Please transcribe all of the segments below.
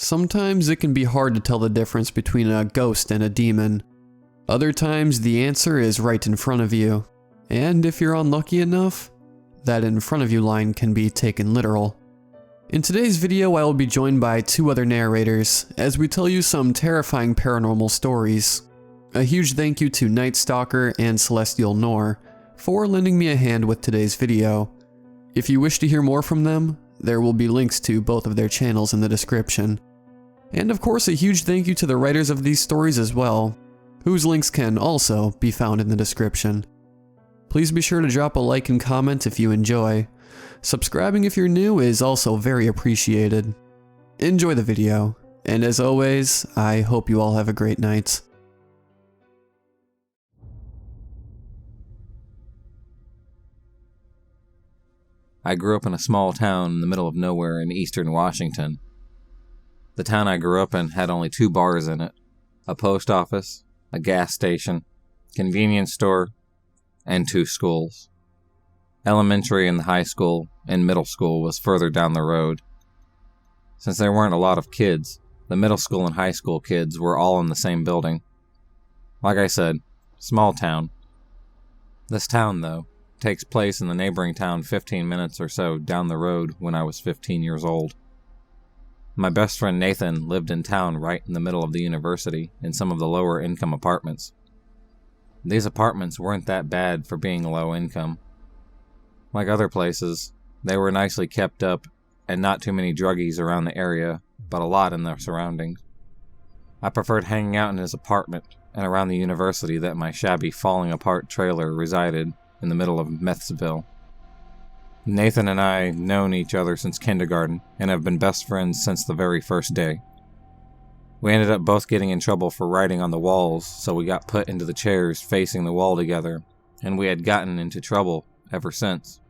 Sometimes it can be hard to tell the difference between a ghost and a demon. Other times the answer is right in front of you. And if you're unlucky enough, that in front of you line can be taken literal. In today's video, I will be joined by two other narrators as we tell you some terrifying paranormal stories. A huge thank you to Night Stalker and SelestialNorre for lending me a hand with today's video. If you wish to hear more from them, there will be links to both of their channels in the description. And of course, a huge thank you to the writers of these stories as well, whose links can also be found in the description. Please be sure to drop a like and comment if you enjoy. Subscribing if you're new is also very appreciated. Enjoy the video, and as always, I hope you all have a great night. I grew up in a small town in the middle of nowhere in eastern Washington. The town I grew up in had only 2 bars in it: a post office, a gas station, convenience store, and 2 schools. Elementary and the high school and middle school was further down the road. Since there weren't a lot of kids, the middle school and high school kids were all in the same building. Like I said, small town. This town, though, takes place in the neighboring town 15 minutes or so down the road when I was 15 years old. My best friend Nathan lived in town right in the middle of the university in some of the lower income apartments. These apartments weren't that bad for being low income. Like other places, they were nicely kept up and not too many druggies around the area, but a lot in their surroundings. I preferred hanging out in his apartment and around the university that my shabby falling apart trailer resided in the middle of Methsville. Nathan and I known each other since kindergarten and have been best friends since the very first day. We ended up both getting in trouble for writing on the walls, so we got put into the chairs facing the wall together, and we had gotten into trouble ever since.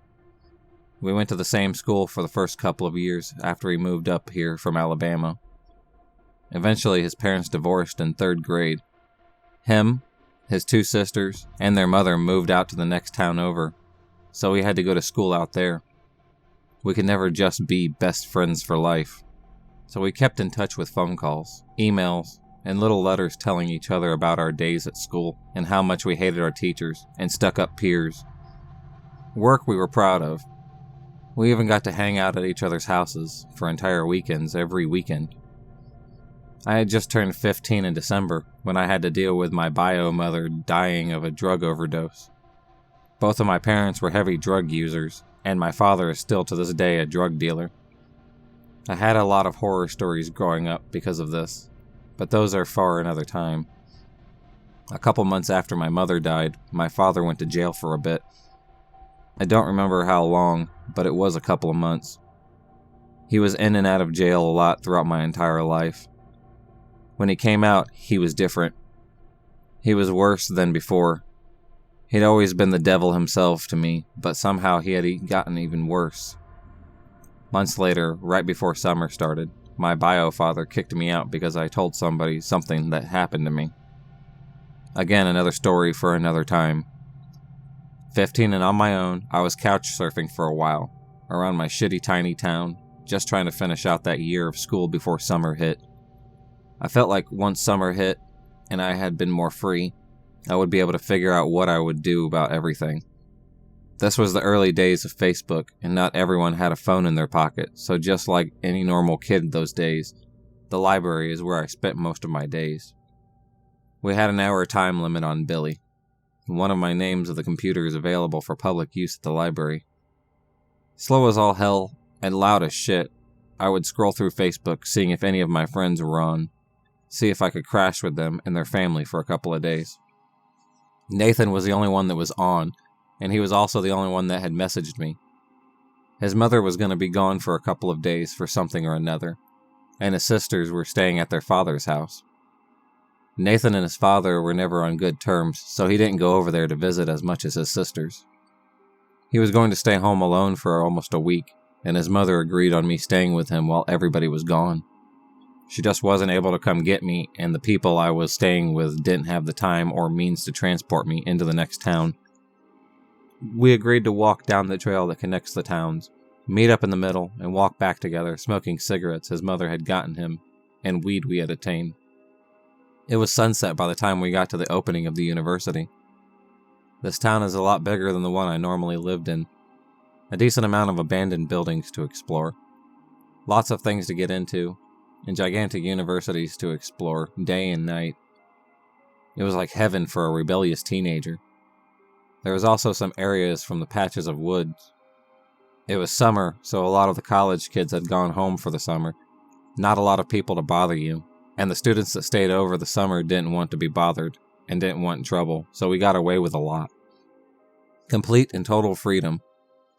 We went to the same school for the first couple of years after he moved up here from Alabama. Eventually, his parents divorced in 3rd grade. Him, his 2 sisters, and their mother moved out to the next town over, so we had to go to school out there. We could never just be best friends for life, so we kept in touch with phone calls, emails, and little letters telling each other about our days at school and how much we hated our teachers and stuck-up peers. Work we were proud of. We even got to hang out at each other's houses for entire weekends every weekend. I had just turned 15 in December when I had to deal with my bio mother dying of a drug overdose. Both of my parents were heavy drug users, and my father is still to this day a drug dealer. I had a lot of horror stories growing up because of this, but those are for another time. A couple months after my mother died, my father went to jail for a bit. I don't remember how long, but it was a couple of months. He was in and out of jail a lot throughout my entire life. When he came out, he was different. He was worse than before. He'd always been the devil himself to me, but somehow he had gotten even worse. Months later, right before summer started, my bio father kicked me out because I told somebody something that happened to me. Again, another story for another time. 15 and on my own, I was couch surfing for a while, around my shitty tiny town, just trying to finish out that year of school before summer hit. I felt like once summer hit, and I had been more free, I would be able to figure out what I would do about everything. This was the early days of Facebook, and not everyone had a phone in their pocket, so just like any normal kid those days, the library is where I spent most of my days. We had an hour time limit on Billy, one of my names of the computers available for public use at the library. Slow as all hell, and loud as shit, I would scroll through Facebook seeing if any of my friends were on, see if I could crash with them and their family for a couple of days. Nathan was the only one that was on, and he was also the only one that had messaged me. His mother was going to be gone for a couple of days for something or another, and his sisters were staying at their father's house. Nathan and his father were never on good terms, so he didn't go over there to visit as much as his sisters. He was going to stay home alone for almost a week, and his mother agreed on me staying with him while everybody was gone. She just wasn't able to come get me, and the people I was staying with didn't have the time or means to transport me into the next town. We agreed to walk down the trail that connects the towns, meet up in the middle, and walk back together, smoking cigarettes his mother had gotten him and weed we had attained. It was sunset by the time we got to the opening of the university. This town is a lot bigger than the one I normally lived in. A decent amount of abandoned buildings to explore. Lots of things to get into, and gigantic universities to explore day and night. It was like heaven for a rebellious teenager. There was also some areas from the patches of woods. It was summer, so a lot of the college kids had gone home for the summer. Not a lot of people to bother you, and the students that stayed over the summer didn't want to be bothered and didn't want trouble, so we got away with a lot. Complete and total freedom.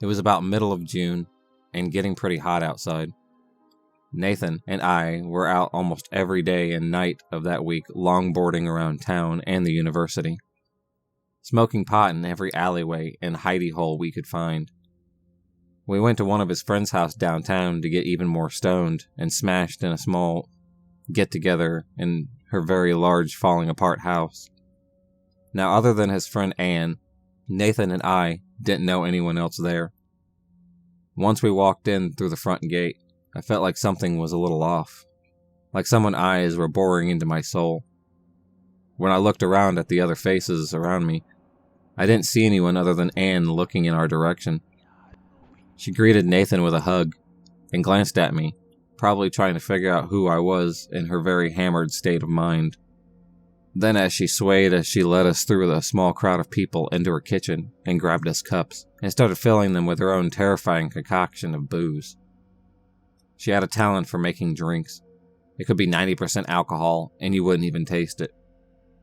It was about middle of June, and getting pretty hot outside. Nathan and I were out almost every day and night of that week longboarding around town and the university. Smoking pot in every alleyway and hidey hole we could find. We went to one of his friend's house downtown to get even more stoned and smashed in a small get-together in her very large falling-apart house. Now, other than his friend Anne, Nathan and I didn't know anyone else there. Once we walked in through the front gate, I felt like something was a little off. Like someone's eyes were boring into my soul. When I looked around at the other faces around me, I didn't see anyone other than Anne looking in our direction. She greeted Nathan with a hug and glanced at me, probably trying to figure out who I was in her very hammered state of mind. Then as she swayed as she led us through the small crowd of people into her kitchen and grabbed us cups and started filling them with her own terrifying concoction of booze. She had a talent for making drinks. It could be 90% alcohol and you wouldn't even taste it.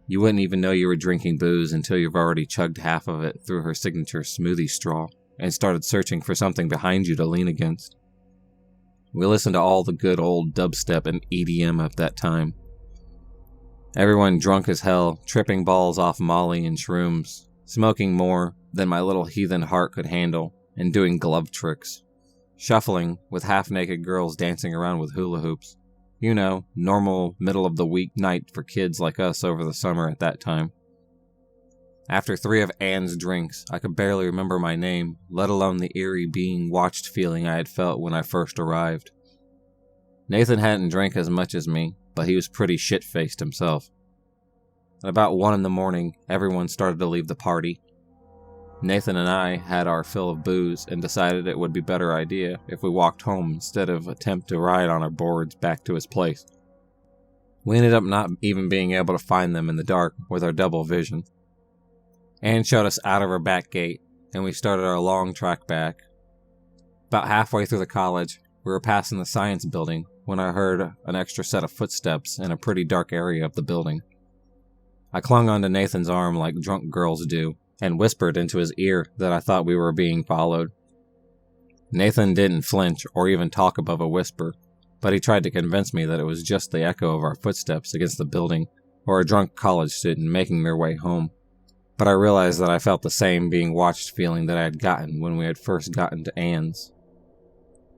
You wouldn't even know you were drinking booze until you've already chugged half of it through her signature smoothie straw and started searching for something behind you to lean against. We listened to all the good old dubstep and EDM at that time. Everyone drunk as hell, tripping balls off Molly and shrooms, smoking more than my little heathen heart could handle, and doing glove tricks. Shuffling with half-naked girls dancing around with hula hoops. You know, normal middle-of-the-week night for kids like us over the summer at that time. After 3 of Anne's drinks, I could barely remember my name, let alone the eerie being watched feeling I had felt when I first arrived. Nathan hadn't drank as much as me, but he was pretty shit-faced himself. At about 1 in the morning, everyone started to leave the party. Nathan and I had our fill of booze and decided it would be a better idea if we walked home instead of attempt to ride on our boards back to his place. We ended up not even being able to find them in the dark with our double vision. Anne showed us out of her back gate, and we started our long trek back. About halfway through the college, we were passing the science building when I heard an extra set of footsteps in a pretty dark area of the building. I clung onto Nathan's arm like drunk girls do, and whispered into his ear that I thought we were being followed. Nathan didn't flinch or even talk above a whisper, but he tried to convince me that it was just the echo of our footsteps against the building, or a drunk college student making their way home. But I realized that I felt the same being watched feeling that I had gotten when we had first gotten to Anne's.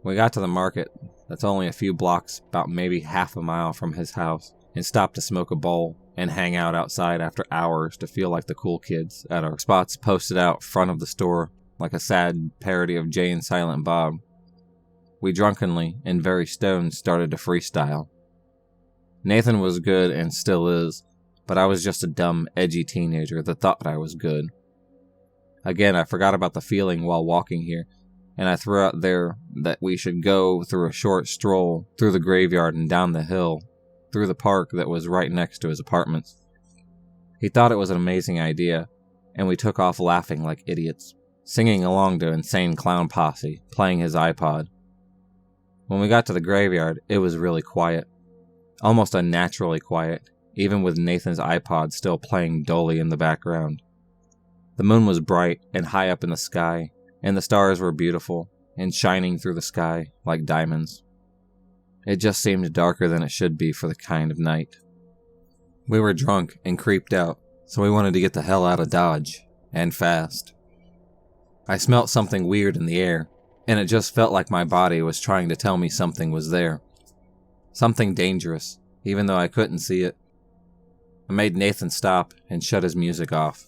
We got to the market, that's only a few blocks, about maybe half a mile from his house, and stopped to smoke a bowl and hang out outside after hours to feel like the cool kids at our spots posted out front of the store like a sad parody of Jay and Silent Bob. We drunkenly and very stoned started to freestyle. Nathan was good and still is, but I was just a dumb, edgy teenager that thought I was good. Again, I forgot about the feeling while walking here, and I threw out there that we should go through a short stroll through the graveyard and down the hill, through the park that was right next to his apartments. He thought it was an amazing idea, and we took off laughing like idiots, singing along to Insane Clown Posse, playing his iPod. When we got to the graveyard, it was really quiet. Almost unnaturally quiet, even with Nathan's iPod still playing dully in the background. The moon was bright and high up in the sky, and the stars were beautiful and shining through the sky like diamonds. It just seemed darker than it should be for the kind of night. We were drunk and creeped out, so we wanted to get the hell out of Dodge, and fast. I smelt something weird in the air, and it just felt like my body was trying to tell me something was there. Something dangerous, even though I couldn't see it. I made Nathan stop and shut his music off.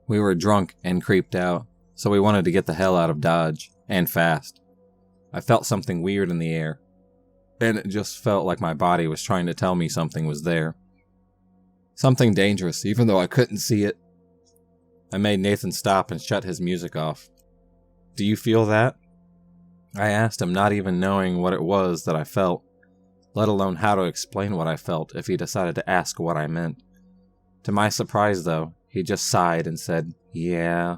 We were drunk and creeped out, so we wanted to get the hell out of Dodge, and fast. I felt something weird in the air. and it just felt like my body was trying to tell me something was there. Something dangerous, even though I couldn't see it. I made Nathan stop and shut his music off. "Do you feel that?" I asked him, not even knowing what it was that I felt, let alone how to explain what I felt if he decided to ask what I meant. To my surprise, though, he just sighed and said, "Yeah."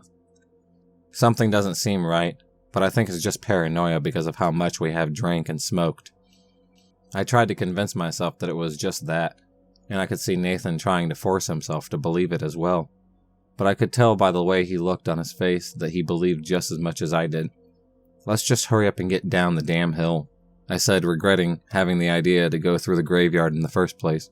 Something doesn't seem right, but I think it's just paranoia because of how much we have drank and smoked. I tried to convince myself that it was just that, and I could see Nathan trying to force himself to believe it as well. But I could tell by the way he looked on his face that he believed just as much as I did. "Let's just hurry up and get down the damn hill," I said, regretting having the idea to go through the graveyard in the first place.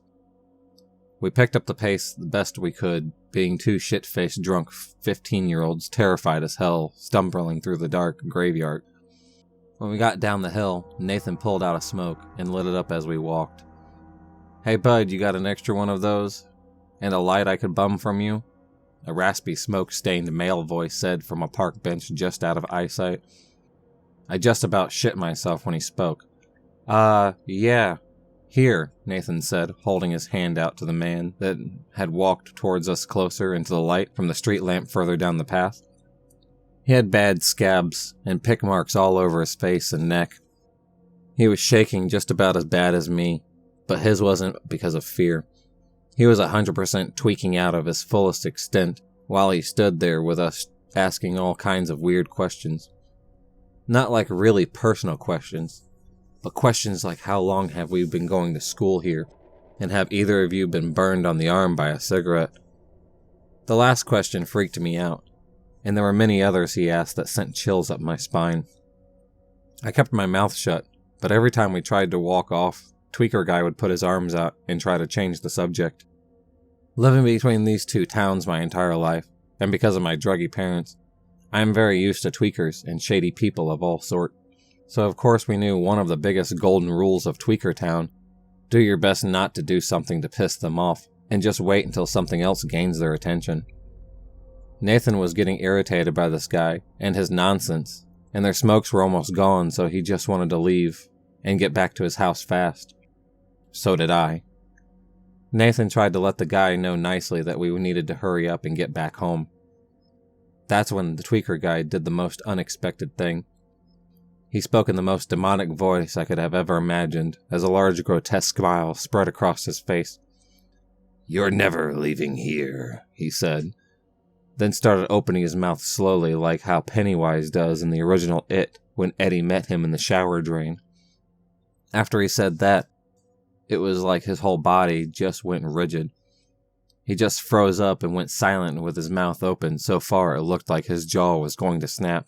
We picked up the pace the best we could, being two shit-faced drunk 15-year-olds terrified as hell, stumbling through the dark graveyard. When we got down the hill, Nathan pulled out a smoke and lit it up as we walked. "Hey bud, you got an extra one of those? And a light I could bum from you?" A raspy, smoke-stained male voice said from a park bench just out of eyesight. I just about shit myself when he spoke. Yeah. "Here," Nathan said, holding his hand out to the man that had walked towards us closer into the light from the street lamp further down the path. He had bad scabs and pick marks all over his face and neck. He was shaking just about as bad as me, but his wasn't because of fear. He was 100% tweaking out of his fullest extent while he stood there with us asking all kinds of weird questions. Not like really personal questions, but questions like how long have we been going to school here, and have either of you been burned on the arm by a cigarette? The last question freaked me out, and there were many others he asked that sent chills up my spine. I kept my mouth shut, but every time we tried to walk off, Tweaker Guy would put his arms out and try to change the subject. Living between these two towns my entire life, and because of my druggy parents, I am very used to tweakers and shady people of all sort. So of course we knew one of the biggest golden rules of Tweaker Town: do your best not to do something to piss them off, and just wait until something else gains their attention. Nathan was getting irritated by this guy and his nonsense, and their smokes were almost gone, so he just wanted to leave and get back to his house fast. So did I. Nathan tried to let the guy know nicely that we needed to hurry up and get back home. That's when the Tweaker Guy did the most unexpected thing. He spoke in the most demonic voice I could have ever imagined, as a large grotesque smile spread across his face. "You're never leaving here," he said, then started opening his mouth slowly like how Pennywise does in the original It when Eddie met him in the shower drain. After he said that, it was like his whole body just went rigid. He just froze up and went silent with his mouth open so far it looked like his jaw was going to snap.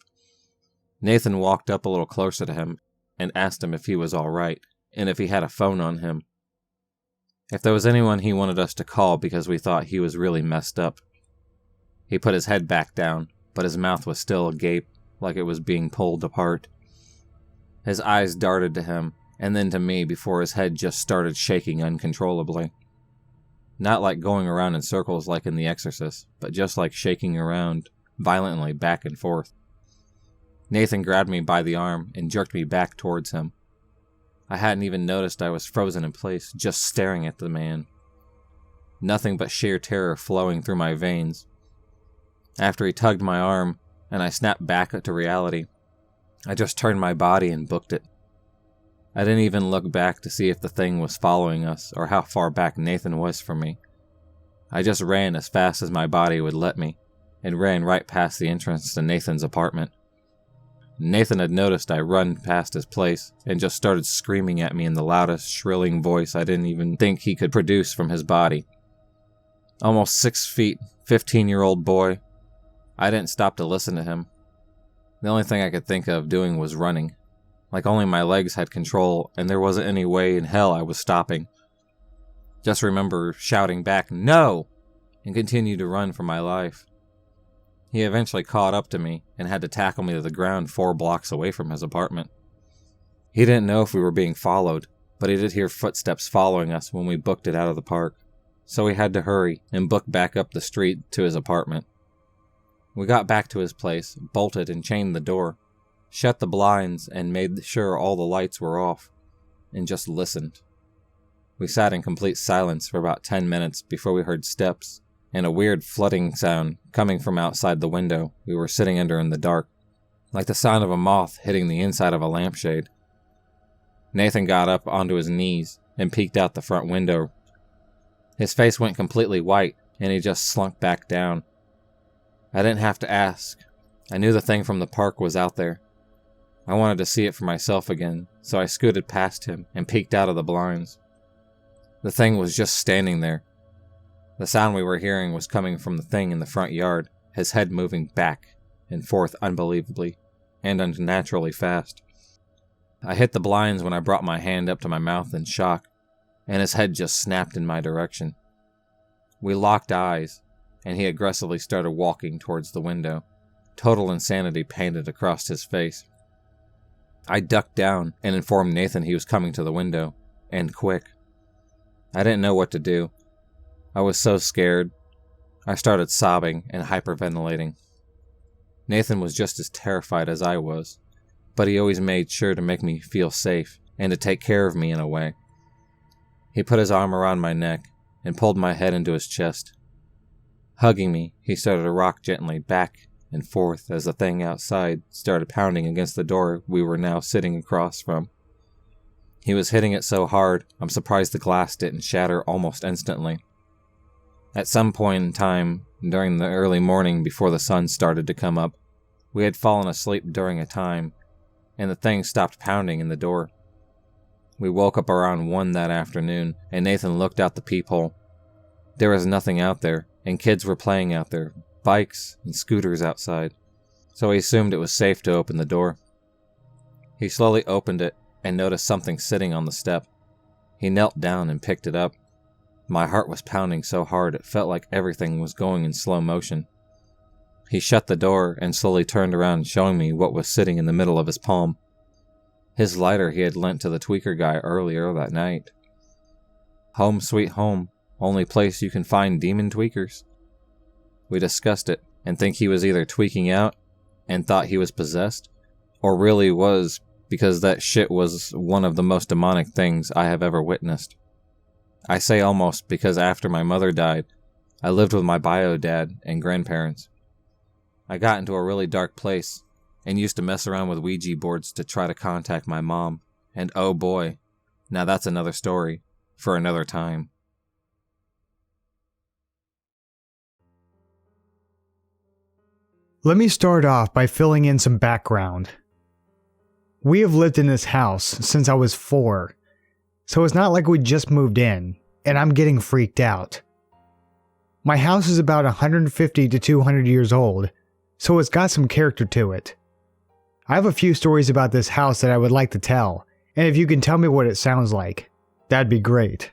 Nathan walked up a little closer to him and asked him if he was all right, and if he had a phone on him. If there was anyone he wanted us to call because we thought he was really messed up. He put his head back down, but his mouth was still agape, like it was being pulled apart. His eyes darted to him, and then to me before his head just started shaking uncontrollably. Not like going around in circles like in The Exorcist, but just like shaking around violently back and forth. Nathan grabbed me by the arm and jerked me back towards him. I hadn't even noticed I was frozen in place, just staring at the man. Nothing but sheer terror flowing through my veins. After he tugged my arm, and I snapped back to reality, I just turned my body and booked it. I didn't even look back to see if the thing was following us or how far back Nathan was from me. I just ran as fast as my body would let me, and ran right past the entrance to Nathan's apartment. Nathan had noticed I run past his place and just started screaming at me in the loudest, shrilling voice I didn't even think he could produce from his body. Almost 6 feet, 15-year-old boy. I didn't stop to listen to him. The only thing I could think of doing was running. Like only my legs had control, and there wasn't any way in hell I was stopping. Just remember shouting back, "No!" and continued to run for my life. He eventually caught up to me and had to tackle me to the ground 4 blocks away from his apartment. He didn't know if we were being followed, but he did hear footsteps following us when we booked it out of the park, so we had to hurry and book back up the street to his apartment. We got back to his place, bolted and chained the door, shut the blinds, and made sure all the lights were off. and just listened. We sat in complete silence for about 10 minutes before we heard steps and a weird flooding sound coming from outside the window we were sitting under in the dark, like the sound of a moth hitting the inside of a lampshade. Nathan got up onto his knees and peeked out the front window. His face went completely white, and he just slunk back down. I didn't have to ask. I knew the thing from the park was out there. I wanted to see it for myself again, so I scooted past him and peeked out of the blinds. The thing was just standing there. The sound we were hearing was coming from the thing in the front yard, his head moving back and forth unbelievably and unnaturally fast. I hit the blinds when I brought my hand up to my mouth in shock, and his head just snapped in my direction. We locked eyes, and he aggressively started walking towards the window, total insanity painted across his face. I ducked down and informed Nathan he was coming to the window, and quick. I didn't know what to do. I was so scared. I started sobbing and hyperventilating. Nathan was just as terrified as I was, but he always made sure to make me feel safe and to take care of me in a way. He put his arm around my neck and pulled my head into his chest. Hugging me, he started to rock gently back and forth as the thing outside started pounding against the door we were now sitting across from. He was hitting it so hard, I'm surprised the glass didn't shatter almost instantly. At some point in time, during the early morning before the sun started to come up, we had fallen asleep during a time, and the thing stopped pounding in the door. We woke up around 1 that afternoon, and Nathan looked out the peephole. There was nothing out there, and kids were playing out there, bikes and scooters outside, so he assumed it was safe to open the door. He slowly opened it and noticed something sitting on the step. He knelt down and picked it up. My heart was pounding so hard it felt like everything was going in slow motion. He shut the door and slowly turned around, showing me what was sitting in the middle of his palm. His lighter he had lent to the tweaker guy earlier that night. Home sweet home, only place you can find demon tweakers. We discussed it and think he was either tweaking out and thought he was possessed, or really was, because that shit was one of the most demonic things I have ever witnessed. I say almost because after my mother died, I lived with my bio dad and grandparents. I got into a really dark place and used to mess around with Ouija boards to try to contact my mom, and oh boy, now that's another story for another time. Let me start off by filling in some background. We have lived in this house since I was 4, so it's not like we just moved in, and I'm getting freaked out. My house is about 150 to 200 years old, so it's got some character to it. I have a few stories about this house that I would like to tell, and if you can tell me what it sounds like, that'd be great.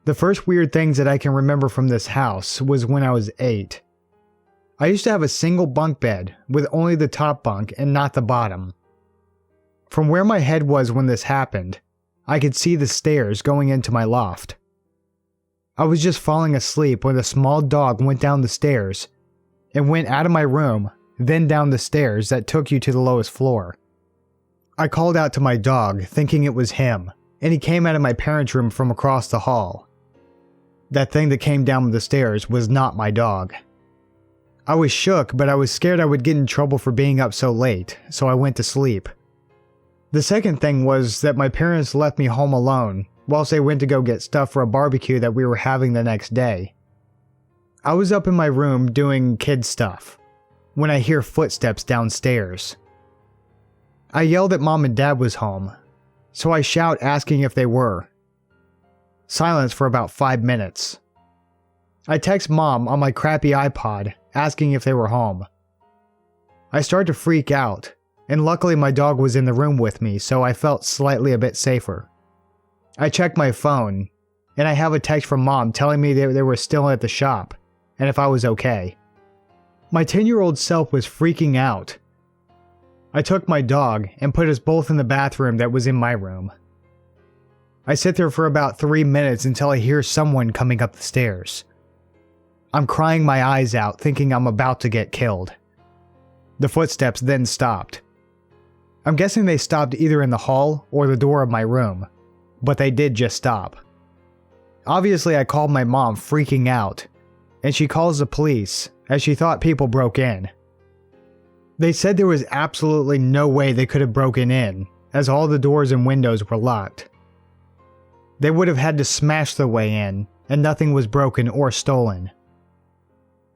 The first weird things that I can remember from this house was when I was 8. I used to have a single bunk bed with only the top bunk and not the bottom. From where my head was when this happened, I could see the stairs going into my loft. I was just falling asleep when a small dog went down the stairs and went out of my room, then down the stairs that took you to the lowest floor. I called out to my dog, thinking it was him, and he came out of my parents' room from across the hall. That thing that came down the stairs was not my dog. I was shook, but I was scared I would get in trouble for being up so late, so I went to sleep. The second thing was that my parents left me home alone whilst they went to go get stuff for a barbecue that we were having the next day. I was up in my room doing kid stuff when I hear footsteps downstairs. I yelled that Mom and Dad was home, so I shout asking if they were. Silence for about 5 minutes. I text Mom on my crappy iPod asking if they were home. I start to freak out, and luckily my dog was in the room with me, so I felt slightly a bit safer. I checked my phone, and I have a text from Mom telling me they were still at the shop, and if I was okay. My 10-year-old self was freaking out. I took my dog and put us both in the bathroom that was in my room. I sit there for about 3 minutes until I hear someone coming up the stairs. I'm crying my eyes out, thinking I'm about to get killed. The footsteps then stopped. I'm guessing they stopped either in the hall or the door of my room, but they did just stop. Obviously, I called my mom freaking out, and she calls the police as she thought people broke in. They said there was absolutely no way they could have broken in, as all the doors and windows were locked. They would have had to smash their way in, and nothing was broken or stolen.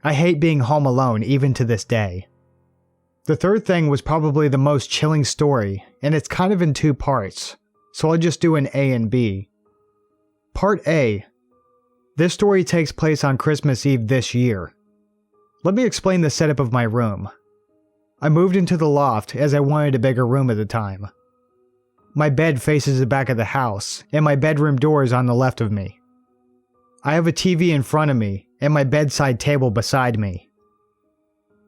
I hate being home alone even to this day. The third thing was probably the most chilling story, and it's kind of in two parts, so I'll just do an A and B. Part A. This story takes place on Christmas Eve this year. Let me explain the setup of my room. I moved into the loft as I wanted a bigger room at the time. My bed faces the back of the house, and my bedroom door is on the left of me. I have a TV in front of me, and my bedside table beside me.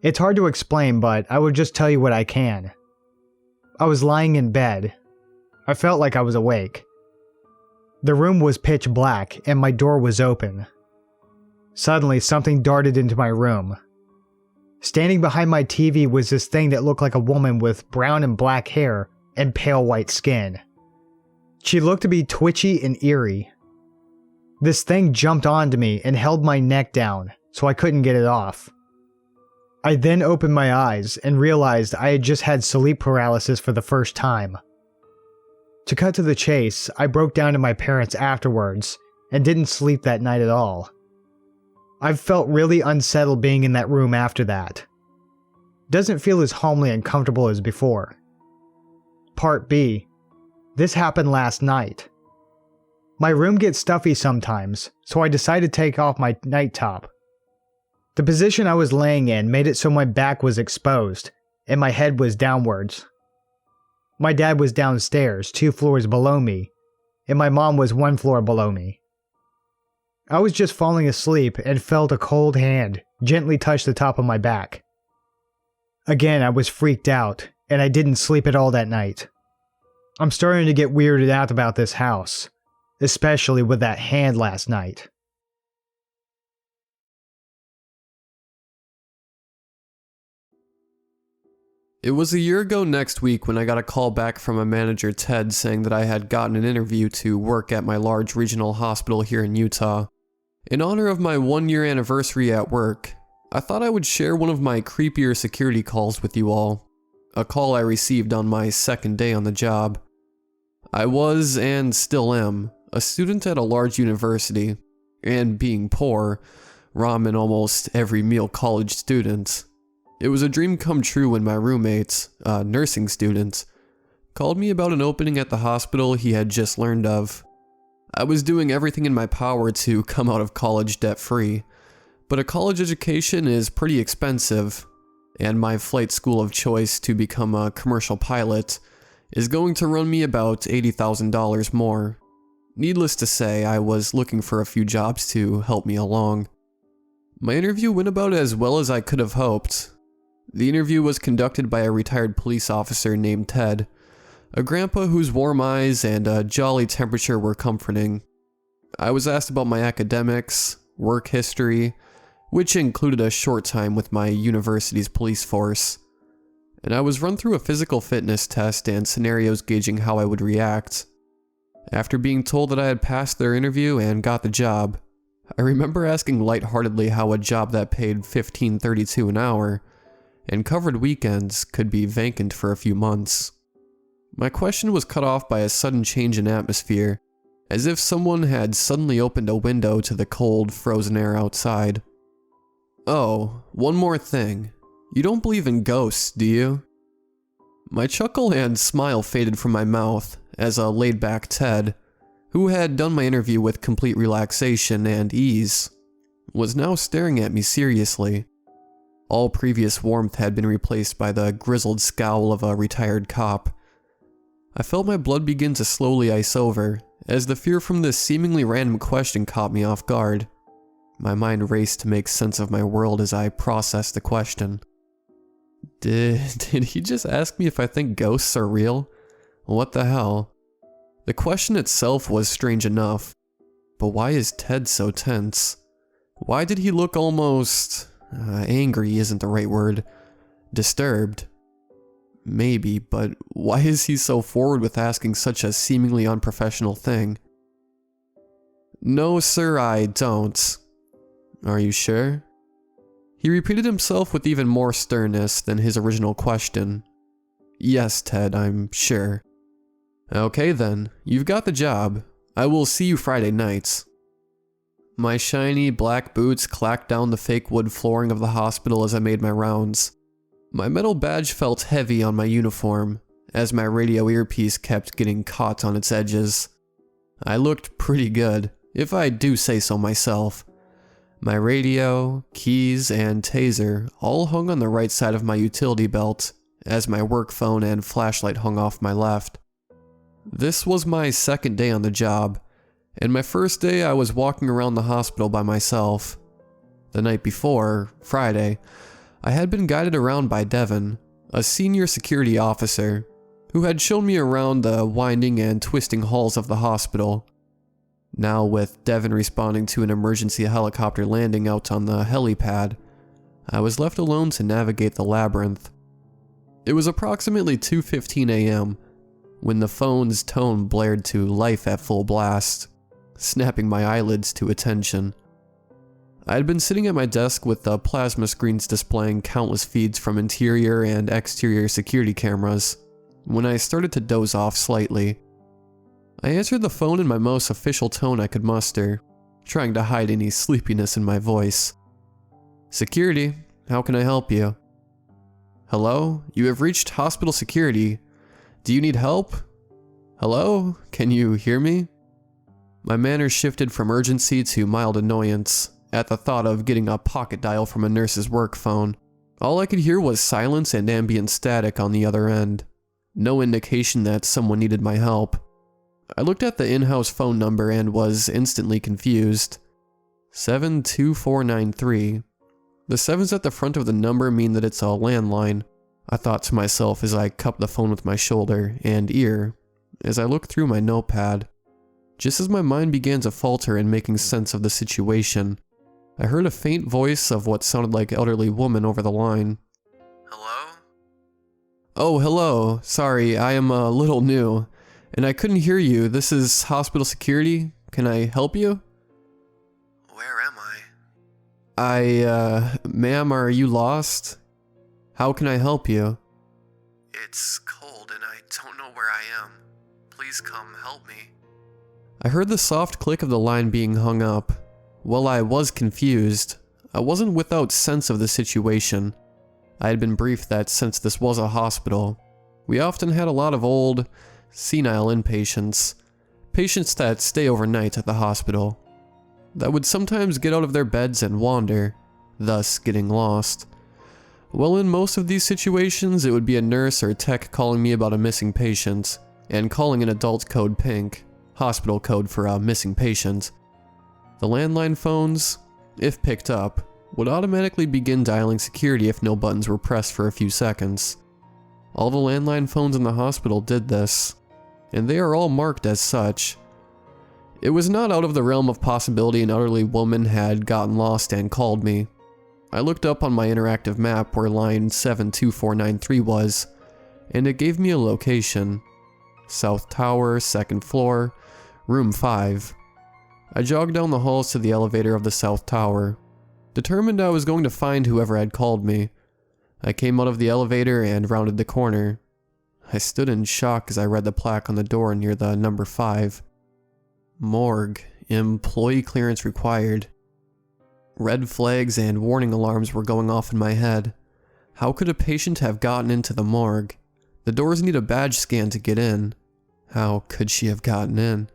It's hard to explain, but I will just tell you what I can. I was lying in bed. I felt like I was awake. The room was pitch black, and my door was open. Suddenly, something darted into my room. Standing behind my TV was this thing that looked like a woman with brown and black hair and pale white skin. She looked to be twitchy and eerie. This thing jumped onto me and held my neck down, so I couldn't get it off. I then opened my eyes and realized I had just had sleep paralysis for the first time. To cut to the chase, I broke down to my parents afterwards and didn't sleep that night at all. I've felt really unsettled being in that room after that. Doesn't feel as homely and comfortable as before. Part B. This happened last night. My room gets stuffy sometimes, so I decided to take off my night top. The position I was laying in made it so my back was exposed, and my head was downwards. My dad was downstairs, 2 floors below me, and my mom was 1 floor below me. I was just falling asleep and felt a cold hand gently touch the top of my back. Again, I was freaked out, and I didn't sleep at all that night. I'm starting to get weirded out about this house, especially with that hand last night. It was a year ago next week when I got a call back from a manager, Ted, saying that I had gotten an interview to work at my large regional hospital here in Utah. In honor of my 1-year anniversary at work, I thought I would share one of my creepier security calls with you all. A call I received on my second day on the job. I was, and still am, a student at a large university, and being poor, ramen almost every meal college student. It was a dream come true when my roommate, a nursing student, called me about an opening at the hospital he had just learned of. I was doing everything in my power to come out of college debt-free, but a college education is pretty expensive, and my flight school of choice to become a commercial pilot is going to run me about $80,000 more. Needless to say, I was looking for a few jobs to help me along. My interview went about as well as I could have hoped. The interview was conducted by a retired police officer named Ted, a grandpa whose warm eyes and a jolly temperature were comforting. I was asked about my academics, work history, which included a short time with my university's police force, and I was run through a physical fitness test and scenarios gauging how I would react. After being told that I had passed their interview and got the job, I remember asking lightheartedly how a job that paid $15.32 an hour and covered weekends could be vacant for a few months. My question was cut off by a sudden change in atmosphere, as if someone had suddenly opened a window to the cold, frozen air outside. "Oh, one more thing. You don't believe in ghosts, do you?" My chuckle and smile faded from my mouth as a laid-back Ted, who had done my interview with complete relaxation and ease, was now staring at me seriously. All previous warmth had been replaced by the grizzled scowl of a retired cop. I felt my blood begin to slowly ice over, as the fear from this seemingly random question caught me off guard. My mind raced to make sense of my world as I processed the question. Did he just ask me if I think ghosts are real? What the hell? The question itself was strange enough, but why is Ted so tense? Why did he look almost... angry isn't the right word. Disturbed. Maybe, but why is he so forward with asking such a seemingly unprofessional thing? No, sir, I don't. Are you sure? He repeated himself with even more sternness than his original question. Yes, Ted, I'm sure. Okay then, you've got the job. I will see you Friday nights. My shiny black boots clacked down the fake wood flooring of the hospital as I made my rounds. My metal badge felt heavy on my uniform, as my radio earpiece kept getting caught on its edges. I looked pretty good, if I do say so myself. My radio, keys, and taser all hung on the right side of my utility belt, as my work phone and flashlight hung off my left. This was my second day on the job, and my first day I was walking around the hospital by myself. The night before, Friday, I had been guided around by Devin, a senior security officer, who had shown me around the winding and twisting halls of the hospital. Now, with Devin responding to an emergency helicopter landing out on the helipad, I was left alone to navigate the labyrinth. It was approximately 2:15 a.m. when the phone's tone blared to life at full blast, snapping my eyelids to attention. I had been sitting at my desk with the plasma screens displaying countless feeds from interior and exterior security cameras when I started to doze off slightly. I answered the phone in my most official tone I could muster, trying to hide any sleepiness in my voice. Security, how can I help you? Hello, you have reached hospital security. Do you need help? Hello, can you hear me? My manner shifted from urgency to mild annoyance at the thought of getting a pocket dial from a nurse's work phone. All I could hear was silence and ambient static on the other end. No indication that someone needed my help. I looked at the in-house phone number and was instantly confused. 72493. The sevens at the front of the number mean that it's a landline, I thought to myself as I cupped the phone with my shoulder and ear as I looked through my notepad. Just as my mind began to falter in making sense of the situation, I heard a faint voice of what sounded like an elderly woman over the line. Hello? Oh, hello. Sorry, I am a little new, and I couldn't hear you. This is hospital security. Can I help you? Where am I? Ma'am, are you lost? How can I help you? It's cold and I don't know where I am. Please come help me. I heard the soft click of the line being hung up. While I was confused, I wasn't without sense of the situation. I had been briefed that since this was a hospital, we often had a lot of old, senile inpatients, patients that stay overnight at the hospital, that would sometimes get out of their beds and wander, thus getting lost. Well, in most of these situations, it would be a nurse or tech calling me about a missing patient, and calling an adult code pink, hospital code for a missing patient. The landline phones, if picked up, would automatically begin dialing security if no buttons were pressed for a few seconds. All the landline phones in the hospital did this, and they are all marked as such. It was not out of the realm of possibility an elderly woman had gotten lost and called me. I looked up on my interactive map where line 72493 was, and it gave me a location. South Tower, 2nd floor, room 5. I jogged down the halls to the elevator of the South Tower, determined I was going to find whoever had called me. I came out of the elevator and rounded the corner. I stood in shock as I read the plaque on the door near the number 5. Morgue, employee clearance required. Red flags and warning alarms were going off in my head. How could a patient have gotten into the morgue? The doors need a badge scan to get in. How could she have gotten in?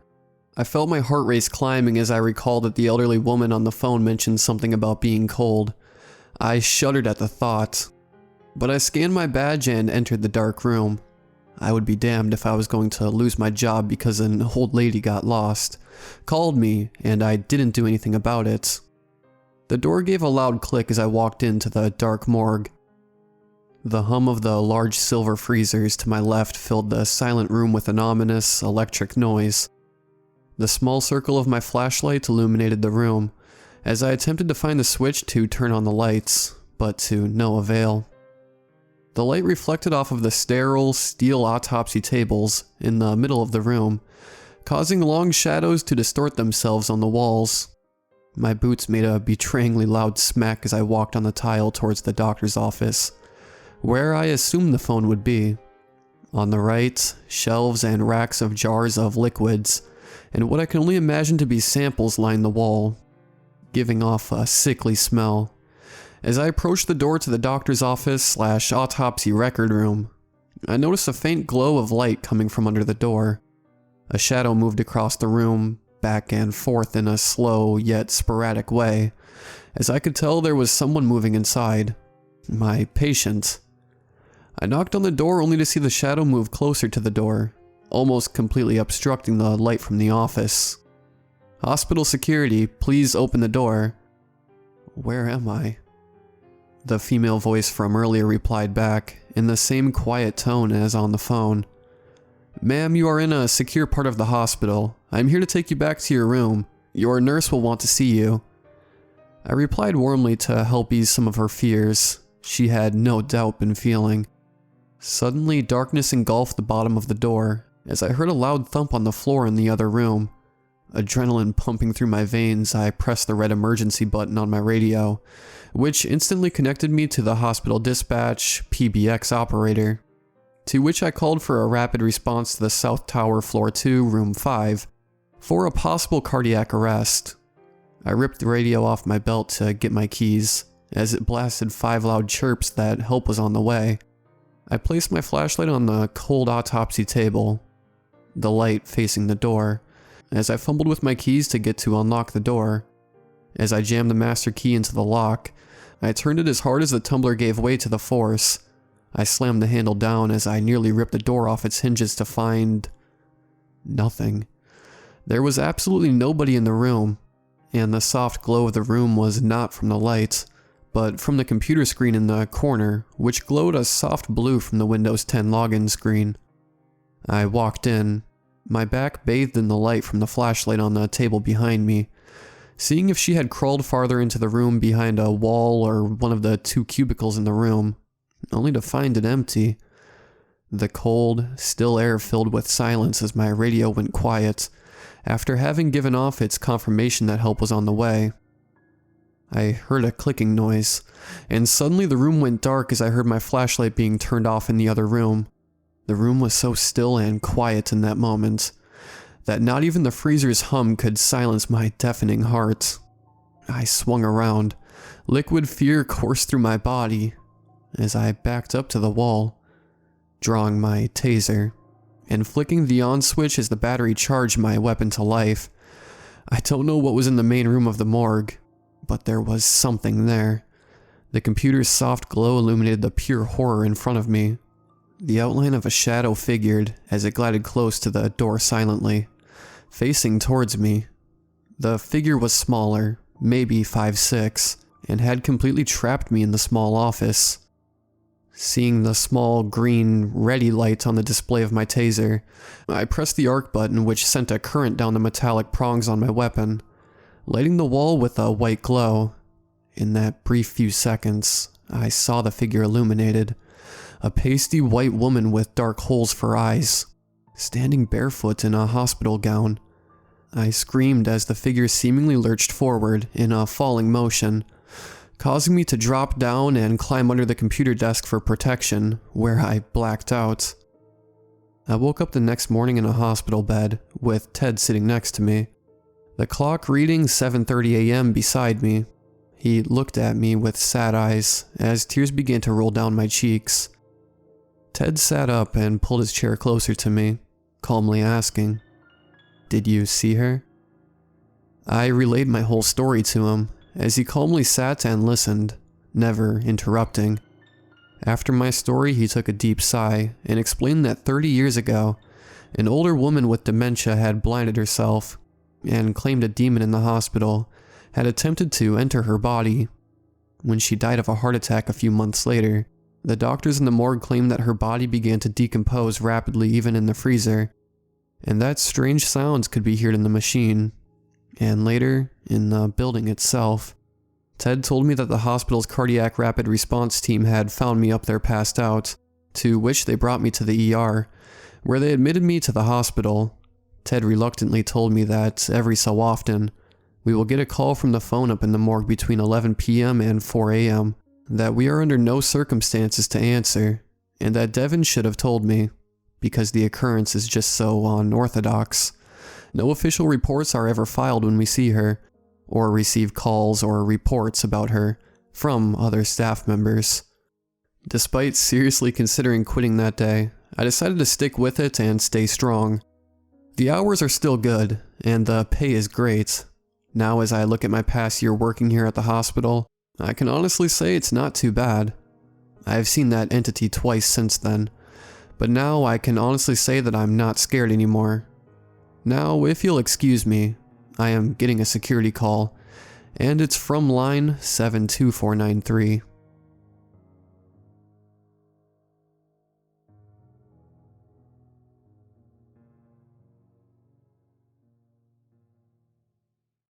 I felt my heart race climbing as I recalled that the elderly woman on the phone mentioned something about being cold. I shuddered at the thought, but I scanned my badge and entered the dark room. I would be damned if I was going to lose my job because an old lady got lost, called me, and I didn't do anything about it. The door gave a loud click as I walked into the dark morgue. The hum of the large silver freezers to my left filled the silent room with an ominous, electric noise. The small circle of my flashlight illuminated the room, as I attempted to find the switch to turn on the lights, but to no avail. The light reflected off of the sterile steel autopsy tables in the middle of the room, causing long shadows to distort themselves on the walls. My boots made a betrayingly loud smack as I walked on the tile towards the doctor's office, where I assumed the phone would be. On the right, shelves and racks of jars of liquids, and what I can only imagine to be samples lined the wall, giving off a sickly smell. As I approached the door to the doctor's office / autopsy record room, I noticed a faint glow of light coming from under the door. A shadow moved across the room, back and forth in a slow yet sporadic way, as I could tell there was someone moving inside. My patient. I knocked on the door only to see the shadow move closer to the door, almost completely obstructing the light from the office. "Hospital security, please open the door." "Where am I?" The female voice from earlier replied back, in the same quiet tone as on the phone. "Ma'am, you are in a secure part of the hospital. I'm here to take you back to your room. Your nurse will want to see you." I replied warmly to help ease some of her fears. She had no doubt been feeling. Suddenly, darkness engulfed the bottom of the door, as I heard a loud thump on the floor in the other room. Adrenaline pumping through my veins, I pressed the red emergency button on my radio, which instantly connected me to the hospital dispatch PBX operator, to which I called for a rapid response to the South Tower Floor 2, Room 5, for a possible cardiac arrest. I ripped the radio off my belt to get my keys, as it blasted 5 loud chirps that help was on the way. I placed my flashlight on the cold autopsy table, the light facing the door, as I fumbled with my keys to get to unlock the door. As I jammed the master key into the lock, I turned it as hard as the tumbler gave way to the force. I slammed the handle down as I nearly ripped the door off its hinges to find nothing. There was absolutely nobody in the room, and the soft glow of the room was not from the light, but from the computer screen in the corner, which glowed a soft blue from the Windows 10 login screen. I walked in, my back bathed in the light from the flashlight on the table behind me, seeing if she had crawled farther into the room behind a wall or one of the 2 cubicles in the room, only to find it empty. The cold, still air filled with silence as my radio went quiet, after having given off its confirmation that help was on the way. I heard a clicking noise, and suddenly the room went dark as I heard my flashlight being turned off in the other room. The room was so still and quiet in that moment that not even the freezer's hum could silence my deafening heart. I swung around. Liquid fear coursed through my body as I backed up to the wall, drawing my taser and flicking the on switch as the battery charged my weapon to life. I don't know what was in the main room of the morgue, but there was something there. The computer's soft glow illuminated the pure horror in front of me. The outline of a shadow figured as it glided close to the door silently, facing towards me. The figure was smaller, maybe 5'6", and had completely trapped me in the small office. Seeing the small green ready light on the display of my taser, I pressed the arc button, which sent a current down the metallic prongs on my weapon, lighting the wall with a white glow. In that brief few seconds, I saw the figure illuminated, a pasty white woman with dark holes for eyes, standing barefoot in a hospital gown. I screamed as the figure seemingly lurched forward in a falling motion, causing me to drop down and climb under the computer desk for protection, where I blacked out. I woke up the next morning in a hospital bed, with Ted sitting next to me, the clock reading 7:30 a.m. beside me. He looked at me with sad eyes as tears began to roll down my cheeks. Ted sat up and pulled his chair closer to me, calmly asking, "Did you see her?" I relayed my whole story to him, as he calmly sat and listened, never interrupting. After my story, he took a deep sigh and explained that 30 years ago, an older woman with dementia had blinded herself and claimed a demon in the hospital had attempted to enter her body. When she died of a heart attack a few months later, the doctors in the morgue claimed that her body began to decompose rapidly even in the freezer, and that strange sounds could be heard in the machine, and later in the building itself. Ted told me that the hospital's cardiac rapid response team had found me up there passed out, to which they brought me to the ER, where they admitted me to the hospital. Ted reluctantly told me that every so often, we will get a call from the phone up in the morgue between 11 p.m. and 4 a.m. that we are under no circumstances to answer, and that Devin should have told me, because the occurrence is just so unorthodox. No official reports are ever filed when we see her, or receive calls or reports about her from other staff members. Despite seriously considering quitting that day, I decided to stick with it and stay strong. The hours are still good, and the pay is great. Now as I look at my past year working here at the hospital, I can honestly say it's not too bad. I have seen that entity twice since then, but now I can honestly say that I'm not scared anymore. Now, if you'll excuse me, I am getting a security call, and it's from line 72493.